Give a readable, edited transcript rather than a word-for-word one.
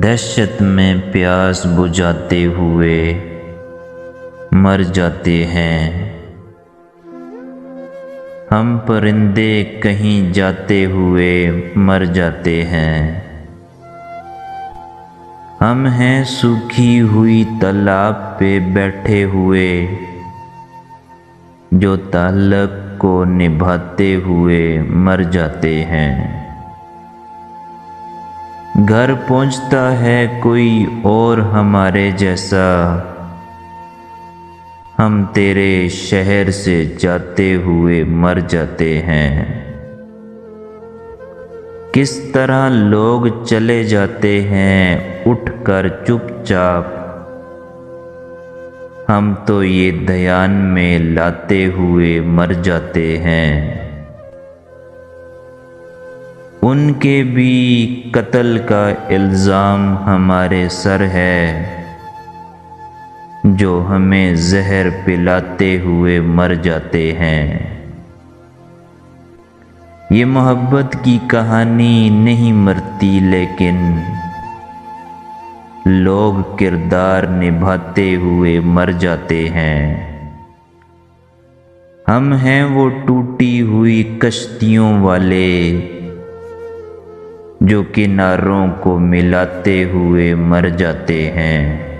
دہشت میں پیاس بجھاتے ہوئے مر جاتے ہیں۔ ہم پرندے کہیں جاتے ہوئے مر جاتے ہیں۔ ہم ہیں سوکھی ہوئی تالاب پہ بیٹھے ہوئے جو تعلق کو نبھاتے ہوئے مر جاتے ہیں۔ گھر پہنچتا ہے کوئی اور ہمارے جیسا، ہم تیرے شہر سے جاتے ہوئے مر جاتے ہیں۔ کس طرح لوگ چلے جاتے ہیں اٹھ کر چپ چاپ، ہم تو یہ دھیان میں لاتے ہوئے مر جاتے ہیں۔ ان کے بھی قتل کا الزام ہمارے سر ہے جو ہمیں زہر پلاتے ہوئے مر جاتے ہیں۔ یہ محبت کی کہانی نہیں مرتی، لیکن لوگ کردار نبھاتے ہوئے مر جاتے ہیں۔ ہم ہیں وہ ٹوٹی ہوئی کشتیوں والے جو کناروں کو ملاتے ہوئے مر جاتے ہیں۔